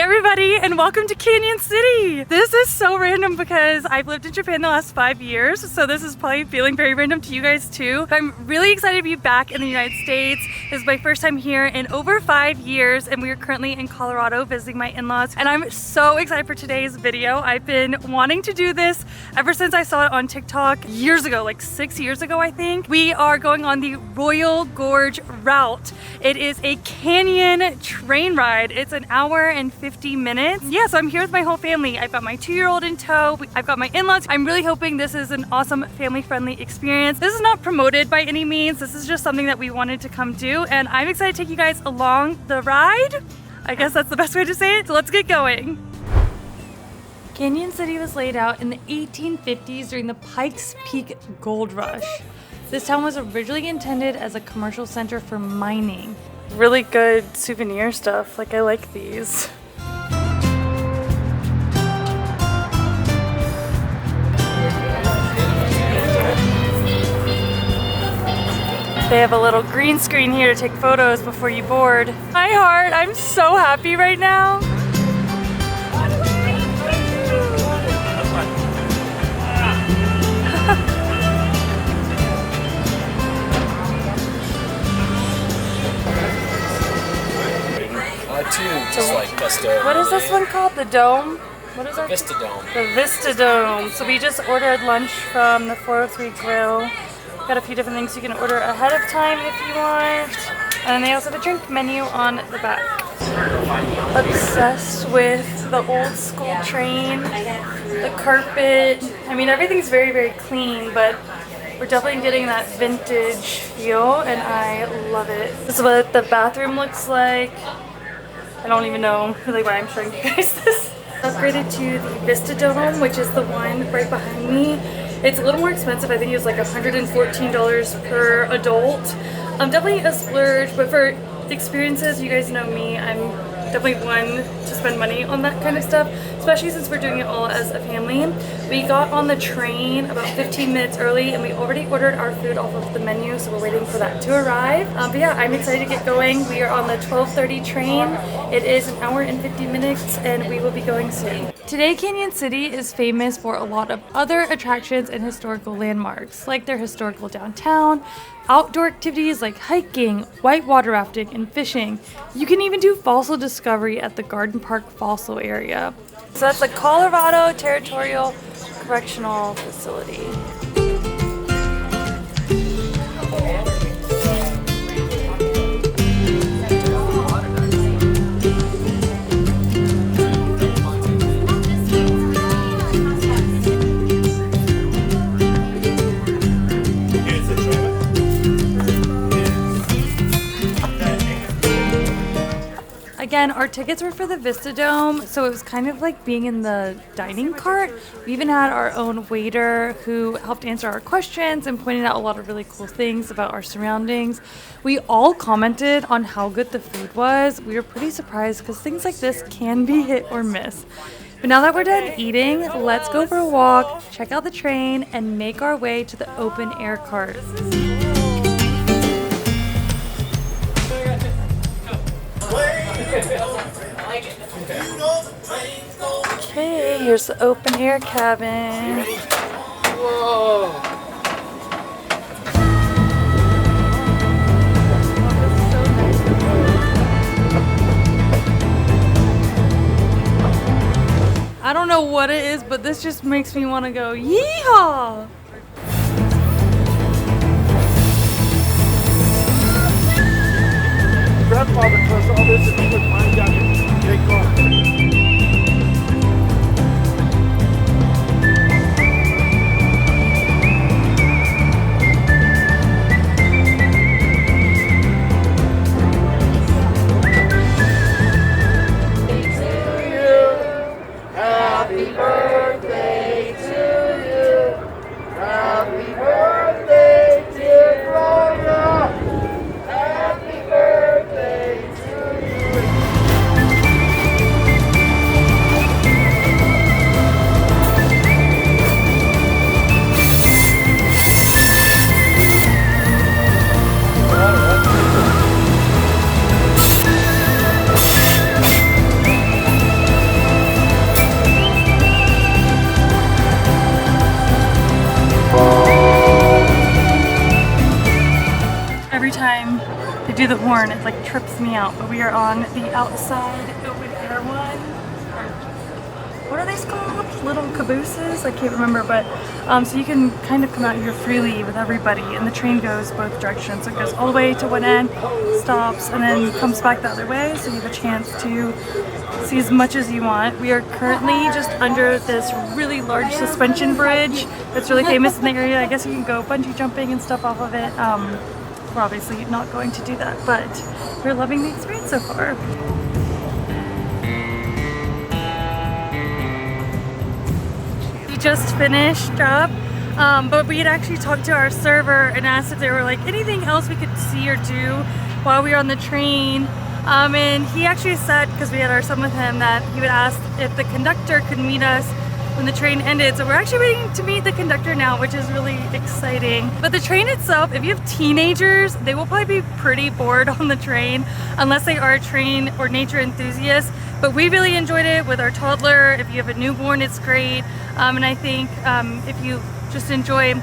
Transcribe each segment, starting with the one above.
everybody, and welcome to Canon City. This is so random because I've lived in Japan the last 5 years, so this is probably feeling very random to you guys too. But I'm really excited to be back in the United States. This is my first time here in over 5 years, and we are currently in Colorado visiting my in-laws, and I'm so excited for today's video. I've been wanting to do this ever since I saw it on TikTok years ago, like 6 years ago I think. We are going on the Royal Gorge Route. It is a canyon train ride. It's an hour and 50 minutes. Yeah, so I'm here with my whole family. I've got my 2-year-old in tow. I've got my in-laws. I'm really hoping this is an awesome family-friendly experience. This is not promoted by any means. This is just something that we wanted to come do, and I'm excited to take you guys along the ride. I guess that's the best way to say it. So let's get going. Canon City was laid out in the 1850s during the Pikes Peak Gold Rush. This town was originally intended as a commercial center for mining. Really good souvenir stuff, like I like these. They have a little green screen here to take photos before you board. My heart, I'm so happy right now. Just like Vista. What is this one called? The Dome? What is it? Vista Dome. The Vista Dome. So we just ordered lunch from the 403 Grill. Got a few different things you can order ahead of time if you want. And then they also have a drink menu on the back. Obsessed with the old school train, the carpet. I mean, everything's very, very clean, but we're definitely getting that vintage feel, and I love it. This is what the bathroom looks like. I don't even know really why I'm showing you guys this. Upgraded to the Vista Dome, which is the one right behind me. It's a little more expensive. I think it was like $114 per adult. Definitely a splurge, but for experiences, you guys know me, I'm definitely one to spend money on that kind of stuff, especially since we're doing it all as a family. We got on the train about 15 minutes early, and we already ordered our food off of the menu, so we're waiting for that to arrive. But yeah, I'm excited to get going. We are on the 12:30 train. It is an hour and 50 minutes, and we will be going soon. Today, Canon City is famous for a lot of other attractions and historical landmarks, like their historical downtown, outdoor activities like hiking, whitewater rafting, and fishing. You can even do fossil discovery at the Garden Park Fossil Area. So that's the Colorado Territorial Correctional Facility. Again, our tickets were for the Vista Dome, so it was kind of like being in the dining cart. We even had our own waiter who helped answer our questions and pointed out a lot of really cool things about our surroundings. We all commented on how good the food was. We were pretty surprised because things like this can be hit or miss. But now that we're done eating, let's go for a walk, check out the train, and make our way to the open air cart. Okay, here's the open air cabin. Whoa! I don't know what it is, but this just makes me want to go yeehaw! Grandfather does all this and he would find out in Jake Garth. Happy birthday to you. Happy birthday, dear Gloria. Happy birthday to you. horn, it like trips me out. But we are on the outside open air one. What are these called? Little cabooses? I can't remember, but so you can kind of come out here freely with everybody, and the train goes both directions. So it goes all the way to one end, stops, and then comes back the other way, so you have a chance to see as much as you want. We are currently just under this really large suspension bridge that's really famous in the area. I guess you can go bungee jumping and stuff off of it. We're obviously not going to do that, but we're loving the experience so far. Just finished up, but we had actually talked to our server and asked if there were like anything else we could see or do while we were on the train, and he actually said, because we had our son with him, that he would ask if the conductor could meet us when the train ended. So we're actually waiting to meet the conductor now, which is really exciting. But the train itself, if you have teenagers, they will probably be pretty bored on the train unless they are train or nature enthusiasts. But we really enjoyed it with our toddler. If you have a newborn, it's great. And I think if you just enjoy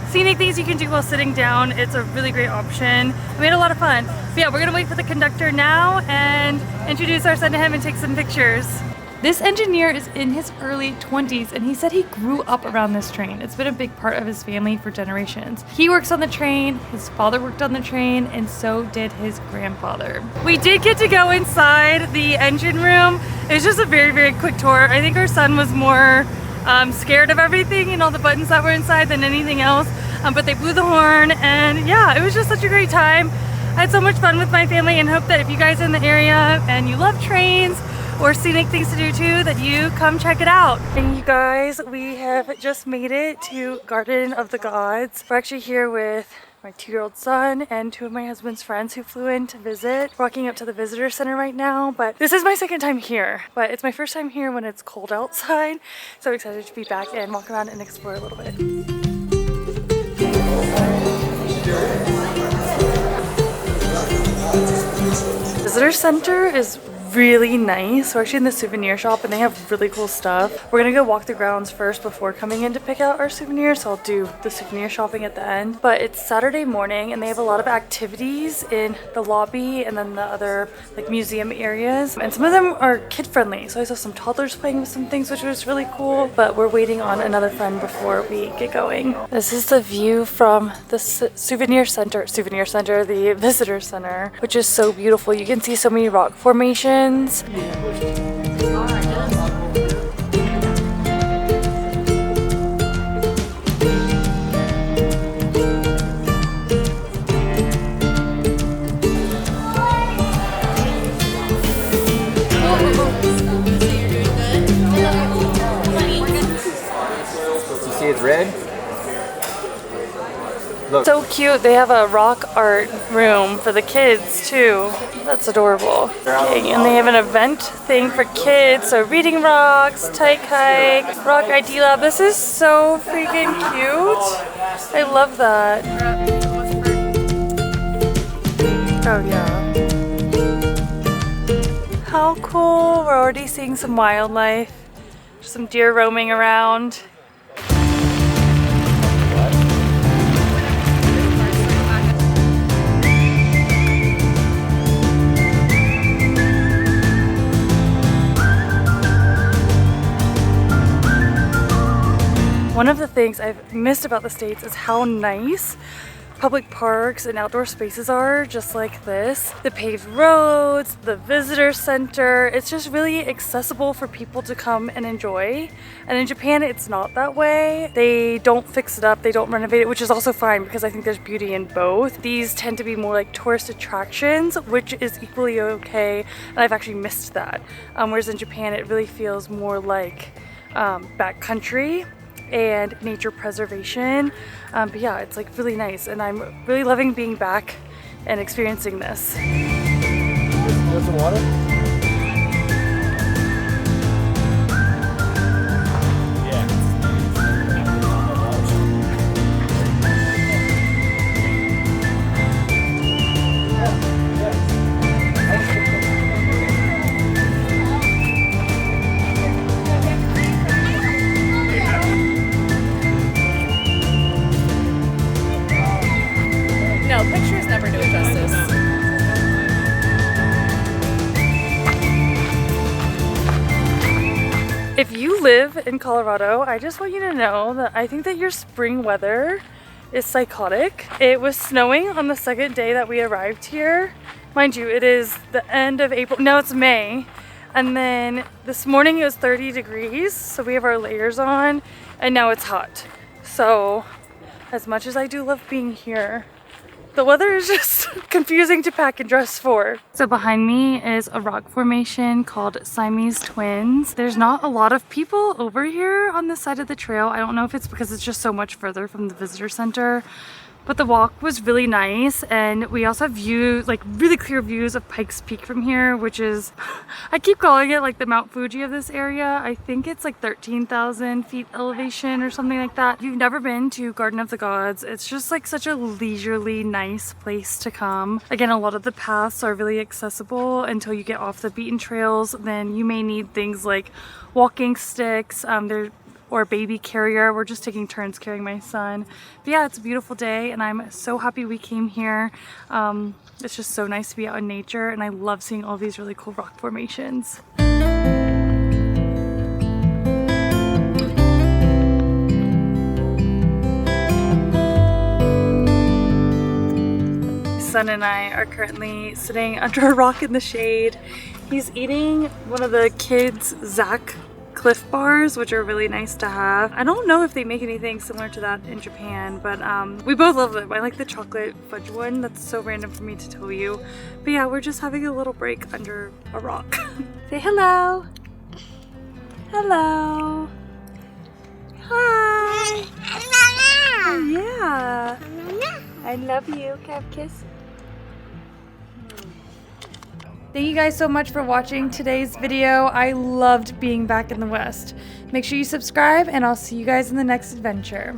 scenic things you can do while sitting down, it's a really great option. We had a lot of fun. But yeah, we're gonna wait for the conductor now and introduce our son to him and take some pictures. This engineer is in his early 20s, and he said he grew up around this train. It's been a big part of his family for generations. He works on the train, his father worked on the train, and so did his grandfather. We did get to go inside the engine room. It was just a very, very quick tour. I think our son was more scared of everything and all the buttons that were inside than anything else. But they blew the horn, and yeah, it was just such a great time. I had so much fun with my family, and hope that if you guys are in the area and you love trains or scenic things to do too, that you come check it out. And you guys, we have just made it to Garden of the Gods. We're actually here with my 2-year-old son and 2 of my husband's friends who flew in to visit. Walking up to the visitor center right now, but this is my second time here. But it's my first time here when it's cold outside. So excited to be back and walk around and explore a little bit. Visitor center is really nice. We're actually in the souvenir shop and they have really cool stuff. We're gonna go walk the grounds first before coming in to pick out our souvenirs, so I'll do the souvenir shopping at the end. But it's Saturday morning and they have a lot of activities in the lobby and then the other like museum areas, and some of them are kid friendly, so I saw some toddlers playing with some things, which was really cool. But we're waiting on another friend before we get going. This is the view from the souvenir center, the visitor center, which is so beautiful. You can see so many rock formations. You see it's red? Look. So cute. They have a rock art room for the kids too. That's adorable. Okay, and they have an event thing for kids. So reading rocks, tyke hike, rock ID lab. This is so freaking cute. I love that. Oh yeah. How cool. We're already seeing some wildlife. Some deer roaming around. One of the things I've missed about the States is how nice public parks and outdoor spaces are just like this. The paved roads, the visitor center, it's just really accessible for people to come and enjoy. And in Japan, it's not that way. They don't fix it up, they don't renovate it, which is also fine because I think there's beauty in both. These tend to be more like tourist attractions, which is equally okay, and I've actually missed that. Whereas in Japan, it really feels more like backcountry and nature preservation. But yeah, it's like really nice, and I'm really loving being back and experiencing this. You want some water? No, pictures never do it justice. live in Colorado, I just want you to know that I think that your spring weather is psychotic. It was snowing on the second day that we arrived here. Mind you, it is the end of April. No, it's May. And then this morning it was 30 degrees, so we have our layers on, and now it's hot. So as much as I do love being here, the weather is just confusing to pack and dress for. So behind me is a rock formation called Siamese Twins. There's not a lot of people over here on this side of the trail. I don't know if it's because it's just so much further from the visitor center, but the walk was really nice, and we also have views, like really clear views of Pikes Peak from here, which is, I keep calling it like the Mount Fuji of this area. I think it's like 13,000 feet elevation or something like that. If you've never been to Garden of the Gods, it's just like such a leisurely, nice place to come. Again, a lot of the paths are really accessible until you get off the beaten trails. Then you may need things like walking sticks. Or a baby carrier. We're just taking turns carrying my son. But yeah, it's a beautiful day and I'm so happy we came here. It's just so nice to be out in nature, and I love seeing all these really cool rock formations. Son and I are currently sitting under a rock in the shade. He's eating one of the kids' Zach Cliff Bars, which are really nice to have. I don't know if they make anything similar to that in Japan, but we both love them. I like the chocolate fudge one. That's so random for me to tell you. But yeah, we're just having a little break under a rock. Say hello. Hello. Hi. Yeah. I love you. Can I have a kiss? Thank you guys so much for watching today's video. I loved being back in the West. Make sure you subscribe, and I'll see you guys in the next adventure.